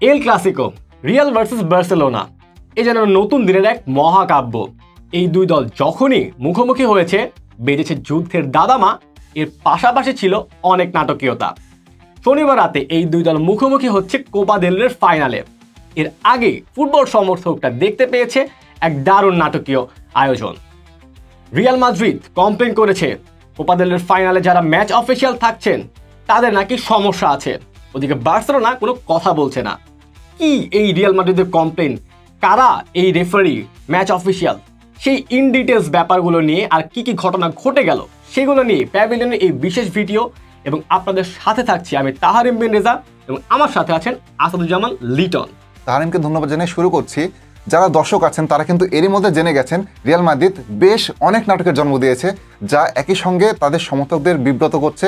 এল Clasico, Real versus Barcelona, এ যেন নতুন দিনের এক মহাকাব্য। এই দুই দল যখনই মুখোমুখি হয়েছে বেজেছে যুদ্ধের দাদামা, এর পাশাপাশি ছিল অনেক নাটকীয়তা। শনিবার রাতে এই দুই দল মুখোমুখি হচ্ছে কোপা দেল রের ফাইনালে। এর আগে ফুটবল সমর্থকরা দেখতে পেয়েছে এক দারুণ নাটকীয় আয়োজন। রিয়াল মাদ্রিদ কমপ্লেন করেছে কোপা দেল রের ফাইনালে যারা ম্যাচ অফিসিয়াল থাকছেন তাদের নাকি সমস্যা আছে। ওদিকে বার্সেলোনা কোনো কথা বলছে না। কি এই রিয়াল মাদ্রিদের কমপ্লেন, কারা এই রেফারি, ম্যাচ অফিসিয়াল, সেই ইন ডিটেলস ব্যাপারগুলো নিয়ে আর কি কি ঘটনা ঘটে গেল সেগুলো নিয়ে প্যাভিলিয়নের এই বিশেষ ভিডিও। এবং আপনাদের সাথে থাকছি আমি তাহারিম বিন রেজা এবং আমার সাথে আছেন আসাদুজ্জামান লিটন। তাহারিমকে ধন্যবাদ জানিয়ে শুরু করছি। যারা দর্শক আছেন তারা কিন্তু এরই মধ্যে জেনে গেছেন রিয়াল মাদ্রিদ বেশ অনেক নাটকের জন্ম দিয়েছে, যা একই সঙ্গে তাদের সমর্থকদের বিব্রত করছে।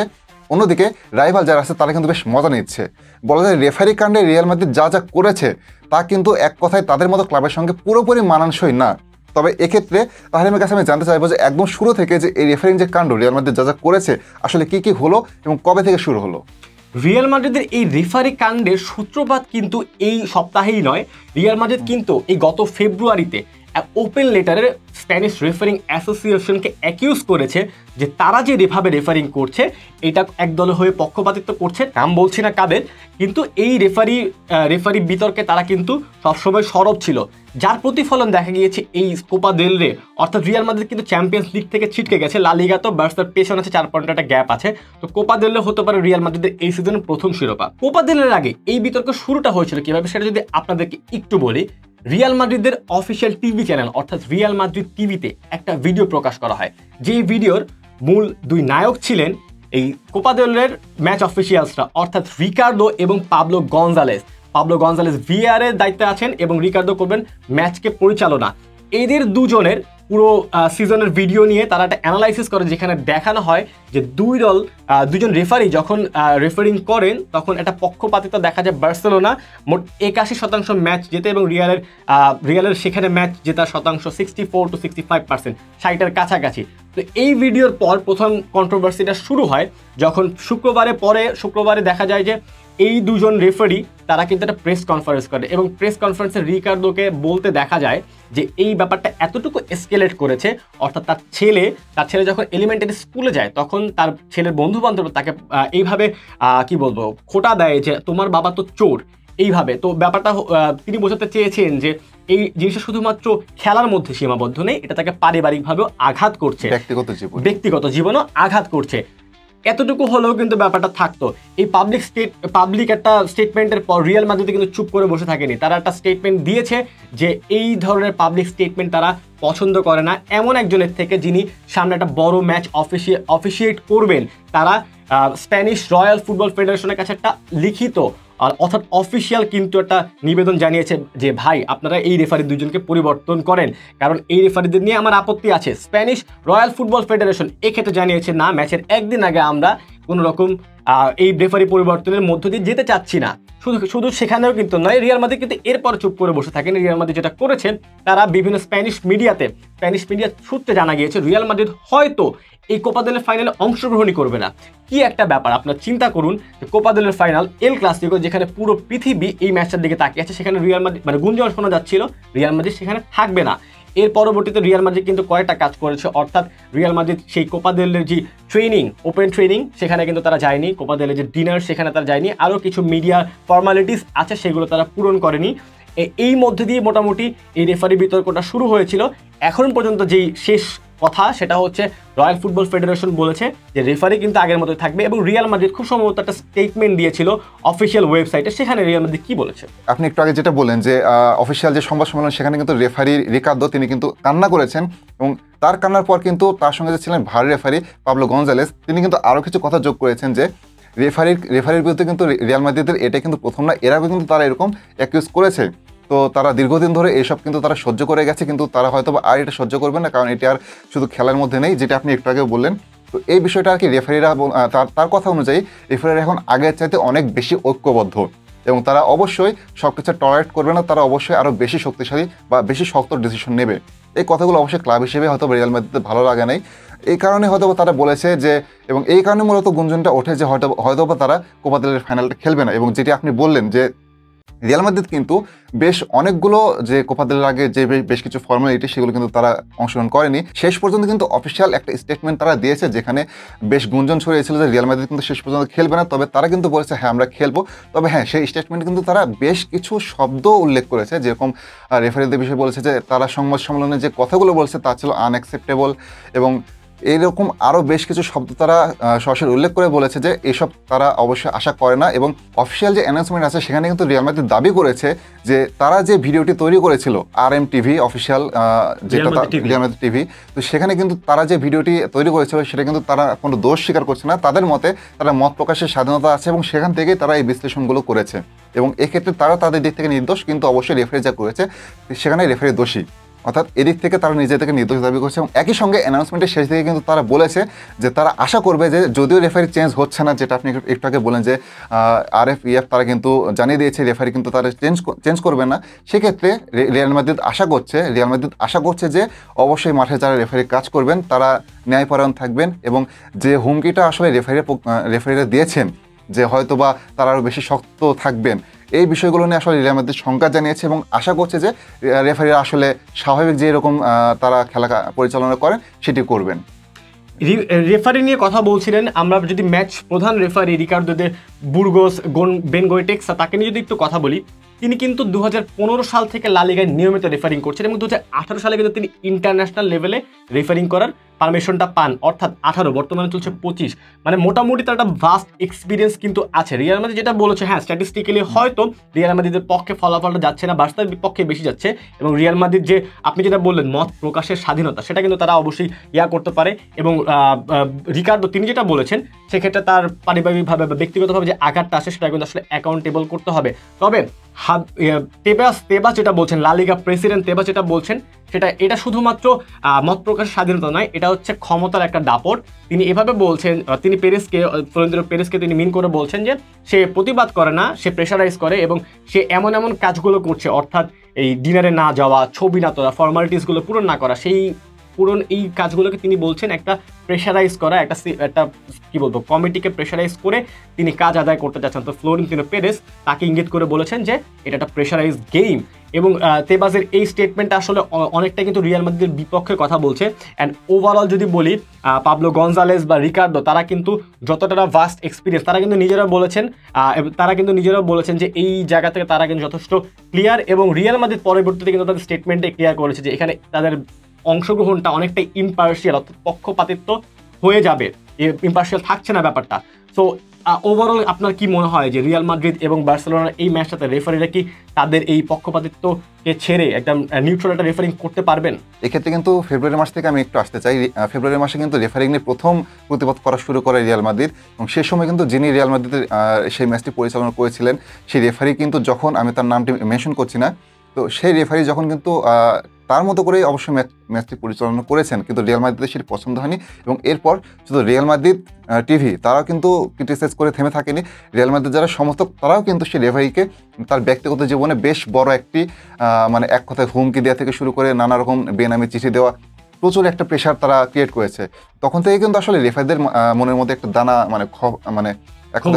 অন্যদিকে রাইভাল যারা আছে তারা কিন্তু বেশ মজা নিচ্ছে। বলা যায় রেফারি কাণ্ডে রিয়াল মাদ্রিদ যা যা করেছে তা কিন্তু এক কথায় তাদের মতো ক্লাবের সঙ্গে পুরোপুরি মানানসই না। তবে এক্ষেত্রে তাহারিমের কাছে আমি জানতে চাইবো যে একদম শুরু থেকে যে এই রেফারিং যে কাণ্ড রিয়াল মাদ্রিদ যা যা করেছে আসলে কি কি হলো এবং কবে থেকে শুরু হলো। রিয়াল মাদ্রিদের এই রেফারি কাণ্ডের সূত্রপাত কিন্তু এই সপ্তাহেই নয়। রিয়াল মাদ্রিদ কিন্তু এই গত ফেব্রুয়ারিতে ওপেন লেটারে স্প্যানিশ রেফারিং অ্যাসোসিয়েশনকে অ্যাকিউজ করেছে যে তারা যে যেভাবে রেফারিং করছে এটা একদলে হয়ে পক্ষপাতিত্ব করছে। নাম বলছি না কাদের, কিন্তু এই রেফারি বিতর্কে তারা কিন্তু সবসময় সরব ছিল, যার প্রতিফলন দেখা গিয়েছে এই কোপা দেল রে। অর্থাৎ রিয়াল মাদ্রিদ কিন্তু চ্যাম্পিয়ন্স লিগ থেকে ছিটকে গেছে, লা লিগা তো বার্সার পেছনে আছে, 4 পয়েন্টের একটা গ্যাপ আছে। তো কোপা দেল রে হতে পারে রিয়াল মাদ্রিদের এই সিজনের প্রথম শিরোপা। কোপা দেল রের আগে এই বিতর্ক শুরুটা হয়েছিল কিভাবে সেটা যদি আপনাদেরকে একটু বলি। রিয়াল মাদ্রিদের অফিসিয়াল টিভি চ্যানেল অর্থাৎ রিয়াল মাদ্রিদ টিভিতে একটা ভিডিও প্রকাশ করা হয়, যে ভিডিওর মূল দুই নায়ক ছিলেন এই কোপা দেল রের ম্যাচ অফিসিয়ালসরা, অর্থাৎ রিকার্ডো এবং Pablo Gonzalez. Pablo Gonzalez VR এর দায়িত্বে আছেন এবং রিকার্ডো করবেন ম্যাচকে পরিচালনা। এদের দুজনের পুরো সিজনের ভিডিও নিয়ে তারা একটা অ্যানালাইসিস করে, যেখানে দেখানো হয় যে দুজন রেফারি যখন রেফারিং করেন তখন একটা পক্ষপাতিত্ব দেখা যায়। বার্সেলোনা মোট 81% ম্যাচ জেতে এবং রিয়ালের সেখানে ম্যাচ জেতার শতাংশ 64 to 65%, 60-এর কাছাকাছি। তো এই ভিডিওর পর প্রথম কন্ট্রোভার্সিটা শুরু হয় যখন শুক্রবারে দেখা যায় যে এই দুজন রেফারি তারা কিন্তু একটা প্রেস কনফারেন্স করে এবং প্রেস কনফারেন্সে রিকার্ডোকে বলতে দেখা যায় যে এই ব্যাপারটা এতটুকু এসকেলেট করেছে। অর্থাৎ তার ছেলে যখন এলিমেন্টারি স্কুলে যায় তখন তার ছেলের বন্ধু বান্ধব তাকে এইভাবে কি বলবো খোঁটা দেয় যে তোমার বাবা তো চোর, এইভাবে। তো ব্যাপারটা তিনি বোঝাতে চেয়েছেন যে এই জিনিসটা শুধুমাত্র খেলার মধ্যে সীমাবদ্ধ নেই, এটা তাকে পারিবারিকভাবেও আঘাত করছে, ব্যক্তিগত জীবনও আঘাত করছে। এতটুকু হলেও কিন্তু ব্যাপারটা থাকতো। এই পাবলিক একটা স্টেটমেন্টের পর রিয়াল মাদ্রিদ কিন্তু চুপ করে বসে থাকেনি, তারা একটা স্টেটমেন্ট দিয়েছে যে এই ধরনের পাবলিক স্টেটমেন্ট তারা পছন্দ করে না। এমন একজনের থেকে যিনি সামনে একটা বড় ম্যাচ অফিসিয়েট করবেন, তারা স্প্যানিশ রয়্যাল ফুটবল ফেডারেশনের কাছে একটা লিখিত অর্থাৎ অফিসিয়াল কিন্তু একটা নিবেদন জানিয়েছে যে ভাই আপনারা এই রেফারি দুজনকে পরিবর্তন করেন, কারণ এই রেফারিদের নিয়ে আমার আপত্তি আছে। স্প্যানিশ রয়্যাল ফুটবল ফেডারেশন এক্ষেত্রে জানিয়েছে না, ম্যাচের একদিন আগে আমরা কোনো রকম এই রেফারি পরিবর্তনের মধ্য দিয়ে যেতে চাচ্ছি না। শুধু সেখানেও কিন্তু নয়, রিয়াল মাদ্রিদ কিন্তু এরপর চুপ করে বসে থাকেন। রিয়াল মাদ্রিদ যেটা করেছেন, তারা বিভিন্ন স্প্যানিশ মিডিয়া সূত্রে জানা গিয়েছে রিয়াল মাদ্রিদ হয়তো এই কোপা দেল ফাইনালে অংশগ্রহণই করবে না। কি একটা ব্যাপার, আপনার চিন্তা করুন যে Copa del final El Clasico, যেখানে পুরো পৃথিবী এই ম্যাচটার দিকে তাকিয়ে আছে, সেখানে রিয়াল মাদ্রিদ গুঞ্জন শোনা যাচ্ছিল রিয়াল মাদ্রিদ সেখানে থাকবে না। এর পরবর্তীতে রিয়াল মাদ্রিদ কিন্তু কয়েকটা কাজ করেছে, অর্থাৎ রিয়াল মাদ্রিদ সেই কোপা দেল রের যে ওপেন ট্রেনিং সেখানে কিন্তু তারা যায়নি, কোপা দেল রের যে ডিনার সেখানে তারা যায়নি, আরও কিছু মিডিয়া ফর্মালিটিস আছে সেগুলো তারা পূরণ করেনি। এই মধ্যে দিয়ে মোটামুটি এই রেফারি বিতর্কটা শুরু হয়েছিল। এখন পর্যন্ত যেই শেষ কথা সেটা হচ্ছে রয়্যাল ফুটবল ফেডারেশন বলেছে যে রেফারি কিন্তু আগের মতোই থাকবে এবং রিয়াল মাদ্রিদ খুব সম্ভবত একটা স্টেটমেন্ট দিয়েছিল অফিসিয়াল ওয়েবসাইটে, সেখানে রিয়াল মাদ্রিদ কি বলেছে। আপনি একটু আগে যেটা বলেন যে অফিসিয়াল যে সংবাদ সম্মেলন সেখানে কিন্তু রেফারি রিকার্ডো তিনি কিন্তু কান্না করেছেন এবং তার কান্নার পর কিন্তু তার সঙ্গে যে ছিলেন ভার রেফারি পাবলো গনজালেস, তিনি কিন্তু আরও কিছু কথা যোগ করেছেন যে রেফারির বিরুদ্ধে কিন্তু রিয়াল মাদ্রিদের এটা কিন্তু প্রথম না, এর আগে কিন্তু তারা এরকম অ্যাকিউজ করেছে। তো তারা দীর্ঘদিন ধরে এইসব কিন্তু তারা সহ্য করে গেছে, কিন্তু তারা হয়তো আর এটা সহ্য করবে না, কারণ এটা আর শুধু খেলার মধ্যে নেই, যেটা আপনি একটু আগে বললেন। তো এই বিষয়টা আর কি রেফারিরা তার কথা অনুযায়ী রেফারিরা এখন আগের চাইতে অনেক বেশি ঐক্যবদ্ধ এবং তারা অবশ্যই সব কিছু টলারেট করবে না, তারা অবশ্যই আরও বেশি শক্তিশালী বা বেশি শক্ত ডিসিশন নেবে। এই কথাগুলো অবশ্যই ক্লাব হিসেবে হয়তো রিয়াল মাদ্রিদে ভালো লাগে নাই, এই কারণে হয়তো তারা বলেছে যে, এবং এই কারণে মূলত গুঞ্জনটা ওঠে যে হয়তো তারা কোপা দেল রের ফাইনালটা খেলবে না। এবং যেটি আপনি বললেন যে রিয়াল মাদ্রিদ কিন্তু বেশ অনেকগুলো যে কোপা দেল আগে যে বেশ কিছু ফর্মালিটি সেগুলো কিন্তু তারা অংশগ্রহণ করেনি। শেষ পর্যন্ত কিন্তু অফিসিয়াল একটা স্টেটমেন্ট তারা দিয়েছে, যেখানে বেশ গুঞ্জন ছড়িয়েছিল যে রিয়াল মাদ্রিদ কিন্তু শেষ পর্যন্ত খেলবে না। তবে তারা কিন্তু বলেছে হ্যাঁ আমরা খেলবো। তবে হ্যাঁ, সেই স্টেটমেন্টে কিন্তু তারা বেশ কিছু শব্দ উল্লেখ করেছে, যেরকম রেফারিদের বিষয়ে বলেছে যে তারা সংবাদ সম্মেলনে যে কথাগুলো বলছে তা ছিল আনঅ্যাকসেপ্টেবল, এবং এইরকম আরও বেশ কিছু শব্দ তারা সরাসরি উল্লেখ করে বলেছে যে এসব তারা অবশ্যই আশা করে না। এবং অফিসিয়াল যে অ্যানাউন্সমেন্ট আছে সেখানে কিন্তু রিয়াল মাদ্রিদ দাবি করেছে যে তারা যে ভিডিওটি তৈরি করেছিল RMTV অফিসিয়াল, যেটা রিয়াল মাদ্রিদ টিভি, তো সেখানে কিন্তু তারা যে ভিডিওটি তৈরি করেছিল সেটা কিন্তু তারা কোনো দোষ স্বীকার করছে না। তাদের মতে তারা মত প্রকাশের স্বাধীনতা আছে এবং সেখান থেকেই তারা এই বিশ্লেষণগুলো করেছে, এবং এক্ষেত্রে তারা তাদের দিক থেকে নির্দোষ, কিন্তু অবশ্যই রেফারি যা করেছে সেখানে রেফারি দোষী। অর্থাৎ এদিক থেকে তারা নিজেদেরকে নির্দোষ দাবি করছে। এবং একই সঙ্গে অ্যানাউন্সমেন্টের শেষ দিকে কিন্তু তারা বলেছে যে তারা আশা করবে যে যদিও রেফারি চেঞ্জ হচ্ছে না, যেটা আপনি একটু আগে বলেন যে RFEF তারা কিন্তু জানিয়ে দিয়েছে রেফারি কিন্তু তারা চেঞ্জ করবে না, সেক্ষেত্রে রিয়াল মাদ্রিদ আশা করছে যে অবশ্যই মাঠে যারা রেফারি কাজ করবেন তারা ন্যায়পরায়ণ থাকবেন, এবং যে হুমকিটা আসলে রেফারিরা দিয়েছেন যে হয়তোবা তারা আরও বেশি শক্ত থাকবেন, এই বিষয়গুলো নিয়ে আসলে রিয়াল মাদ্রিদ শঙ্কা জানিয়েছে এবং আশা করছে যে রেফারিরা আসলে স্বাভাবিক যে এরকম তারা খেলা পরিচালনা করেন সেটি করবেন। রেফারি নিয়ে কথা বলছিলেন, আমরা যদি ম্যাচ প্রধান referee Ricardo de Burgos Bengoetxea তাকে নিয়ে যদি একটু কথা বলি, তিনি কিন্তু 2015 সাল থেকে লা লিগায় নিয়মিত রেফারিং করছেন এবং 2018 সালে কিন্তু তিনি ইন্টারন্যাশনাল লেভেলে রেফারিং করার পারমিশনটা পান, অর্থাৎ 18, বর্তমানে চলছে 25, মানে মোটামুটি তার একটা ভাস্ট এক্সপিরিয়েন্স কিন্তু আছে। রিয়াল মাদ্রিদ যেটা বলেছে, হ্যাঁ স্ট্যাটিস্টিক্যালি হয়তো রিয়াল মাদ্রিদের পক্ষে ফলাফলটা যাচ্ছে না, বার্সার পক্ষে বেশি যাচ্ছে, এবং রিয়াল মাদ্রিদ যে আপনি যেটা বললেন মত প্রকাশের স্বাধীনতা, সেটা কিন্তু তারা অবশ্যই করতে পারে। এবং রিকার্দো তিনি যেটা বলেছেন সেক্ষেত্রে তার পারিবারিকভাবে বা ব্যক্তিগতভাবে যে আঘাতটা আসে সেটা কিন্তু আসলে অ্যাকাউন্টেবল করতে হবে। তবে তেবাস যেটা বলছেন, লা লিগা প্রেসিডেন্ট তেবাস যেটা বলছেন এটা শুধুমাত্র মত প্রকাশের স্বাধীনতা নয়, এটা হচ্ছে ক্ষমতার একটা দাপট। তিনি এভাবে বলছেন, তিনি ফ্লোরেন্তিনো পেরেসকে তিনি মিন করে বলছেন যে সে প্রতিবাদ করে না, সে প্রেশারাইজ করে এবং সে এমন কাজগুলো করছে, অর্থাৎ এই ডিনারে না যাওয়া, ছবি না তোলা, ফর্মালিটিসগুলো পূরণ না করা, এই কাজগুলোকে তিনি বলছেন একটা প্রেশারাইজ করা, একটা কি বলবো কমিটিকে প্রেশারাইজ করে তিনি কাজ আদায় করতে চাচ্ছেন। তো ফ্লোরেন্তিনো পেরেস তাকে ইঙ্গিত করে বলেছেন যে এটা একটা প্রেশারাইজ গেম। এবং তেবাজের এই স্টেটমেন্টটা আসলে অনেকটা কিন্তু রিয়াল মাদ্রিদের বিপক্ষে কথা বলছে। অ্যান্ড ওভারঅল যদি বলি, পাবলো গনজালেস বা রিকার্দো তারা কিন্তু যতটা ভাস্ট এক্সপিরিয়েন্স তারা কিন্তু নিজেরাও বলেছেন যে এই জায়গা থেকে তারা কিন্তু যথেষ্ট ক্লিয়ার, এবং রিয়াল মাদ্রিদ পরবর্তীতে কিন্তু তাদের স্টেটমেন্টে ক্লিয়ার করেছে যে এখানে তাদের অংশগ্রহণটা অনেকটাই ইম্পার্শিয়াল, অর্থাৎ পক্ষপাতিত্ব হয়ে যাবে, ইম্পার্শিয়াল থাকছে না ব্যাপারটা। সো ওভারঅল আপনার কি মনে হয় যে রিয়াল মাদ্রিদ এবং বার্সেলোনার এই ম্যাচটাতে রেফারিরা কি তাদের এই পক্ষপাতিত্বকে ছেড়ে একদম নিউট্রাল একটা রেফারিং করতে পারবেন? এক্ষেত্রে কিন্তু ফেব্রুয়ারি মাস থেকে আমি একটু আসতে চাই। ফেব্রুয়ারি মাসে কিন্তু রেফারিং নিয়ে প্রথম প্রতিবাদ করা শুরু করে রিয়াল মাদ্রিদ, এবং সেই সময় কিন্তু যিনি রিয়াল মাদ্রিদের সেই ম্যাচটি পরিচালনা করেছিলেন সেই রেফারি কিন্তু, যখন আমি তার নামটি মেনশন করছি না, তো সেই রেফারি যখন কিন্তু তার মতো করেই অবশ্যই ম্যাচটি পরিচালনা করেছেন, কিন্তু রিয়াল মাদ্রিদের সেটি পছন্দ হয়নি। এবং এরপর শুধু রিয়াল মাদ্রিদ টিভি তারাও কিন্তু ক্রিটিসাইজ করে থেমে থাকেনি, রিয়াল মাদ্রিদ যারা সমর্থক তারাও কিন্তু সেই রেফারিকে তার ব্যক্তিগত জীবনে বেশ বড় একটি মানে এক কথায় হুমকি দেওয়া থেকে শুরু করে নানা রকম বেনামি চিঠি দেওয়া, প্রচুর একটা প্রেশার তারা ক্রিয়েট করেছে। তখন থেকে কিন্তু আসলে রেফারিদের মনের মধ্যে একটা দানা মানে এখন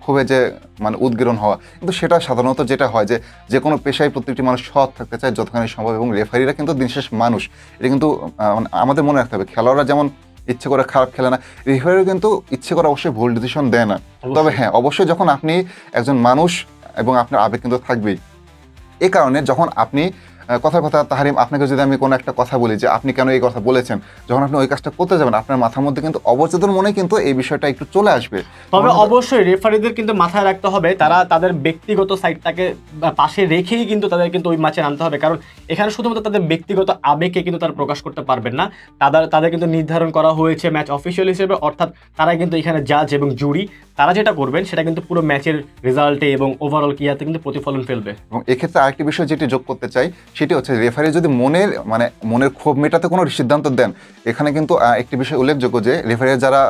ক্ষোভে যে মানে উদ্গীরণ হওয়া, কিন্তু সেটা সাধারণত যেটা হয় যে কোনো পেশায় প্রত্যেকটি মানুষ সৎ থাকতে চায় যতখানি সম্ভব, এবং রেফারিরা কিন্তু দিনশেষ মানুষ। এটা কিন্তু আমাদের মনে রাখতে হবে, খেলোয়াড়রা যেমন ইচ্ছে করে খারাপ খেলে না, রেফারিও কিন্তু ইচ্ছে করে অবশ্যই ভুল ডিসিশন দেয় না। তবে হ্যাঁ, অবশ্যই যখন আপনি একজন মানুষ এবং আপনার আবেগ কিন্তু থাকবেই, এই কারণে যখন আপনি কথা তাহারিম, আপনাকে যদি আমি কোনো একটা কথা বলি যে আপনি কেন এই কথা বলেছেন, যখন আপনি ওই কাজটা করতে যাবেন আপনার মাথার মধ্যে কিন্তু অবচেতন মনে কিন্তু এই বিষয়টা একটু চলে আসবে। তবে অবশ্যই রেফারিদের কিন্তু মাথায় রাখতে হবে তারা তাদের ব্যক্তিগত সাইডটাকে পাশে রেখেই কিন্তু তাদের কিন্তু ওই ম্যাচে নামতে হবে, কারণ এখানে শুধুমাত্র তাদের ব্যক্তিগত আবেগকে কিন্তু তারা প্রকাশ করতে পারবেন না। তাদের কিন্তু নির্ধারণ করা হয়েছে ম্যাচ অফিসিয়াল হিসেবে, অর্থাৎ তারা কিন্তু এখানে জাজ এবং জুরি, তারা যেটা করবেন সেটা কিন্তু পুরো ম্যাচের রেজাল্টে এবং ওভারঅল ক্রিয়াতে কিন্তু প্রতিফলন ফেলবে। এবং এক্ষেত্রে আরেকটি বিষয় যেটি যোগ করতে চাই সেটি হচ্ছে, রেফারি যদি মনের ক্ষোভ মেটাতে কোনো সিদ্ধান্ত দেন, এখানে কিন্তু একটি বিষয় উল্লেখযোগ্য যে রেফারি যারা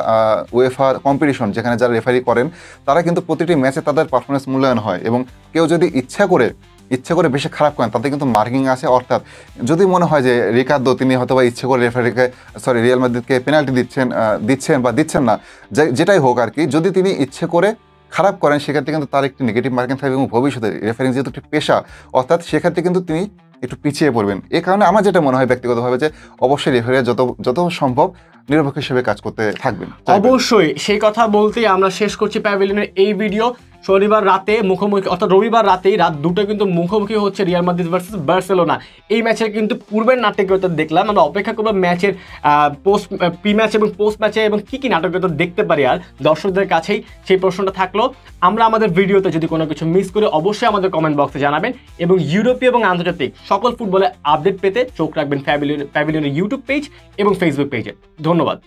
উয়েফা কম্পিটিশন যেখানে যারা রেফারি করেন তারা কিন্তু প্রতিটি ম্যাচে তাদের পারফরমেন্স মূল্যায়ন হয়, এবং কেউ যদি ইচ্ছা করে বেশি খারাপ করেন তাতে কিন্তু মার্কিং আছে। অর্থাৎ যদি মনে হয় যে রিকার্দো তিনি হয়তো বা ইচ্ছে করে রিয়াল মাদ্রিদকে পেনাল্টি দিচ্ছেন বা দিচ্ছেন না, যেটাই হোক আর কি, যদি তিনি ইচ্ছে করে খারাপ করেন সেক্ষেত্রে কিন্তু তার একটি নেগেটিভ মার্কিং থাকবে এবং ভবিষ্যতে রেফারিং যেহেতু একটি পেশা, অর্থাৎ সেক্ষেত্রে কিন্তু তিনি একটু পিছিয়ে পড়বেন। এই কারণে আমার যেটা মনে হয় ব্যক্তিগতভাবে যে অবশ্যই রেফারি যত সম্ভব নিরপেক্ষ হিসেবে কাজ করতে থাকবেন। অবশ্যই সেই কথা বলতেই আমরা শেষ করছি প্যাভিলিয়নের এই ভিডিও। শনিবার রাতে মুখোমুখি অর্থাৎ রবিবার রাতেই রাত 2টা কিন্তু মুখোমুখি হচ্ছে রিয়াল মাদ্রিদ ভার্সেস বার্সেলোনা। এই ম্যাচের কিন্তু পূর্বের নাটকীয়তা দেখলাম, আমরা অপেক্ষা করবো ম্যাচের প্রি ম্যাচ এবং পোস্ট ম্যাচে এবং কী কী নাটকীয়তা দেখতে পারি। আর দর্শকদের কাছেই সেই প্রশ্নটা থাকলো। আমরা আমাদের ভিডিওতে যদি কোনো কিছু মিস করি অবশ্যই আমাদের কমেন্ট বক্সে জানাবেন এবং ইউরোপীয় এবং আন্তর্জাতিক সকল ফুটবলের আপডেট পেতে চোখ রাখবেন প্যাভিলিয়নের ইউটিউব পেজ এবং ফেসবুক পেজে। ধন্যবাদ।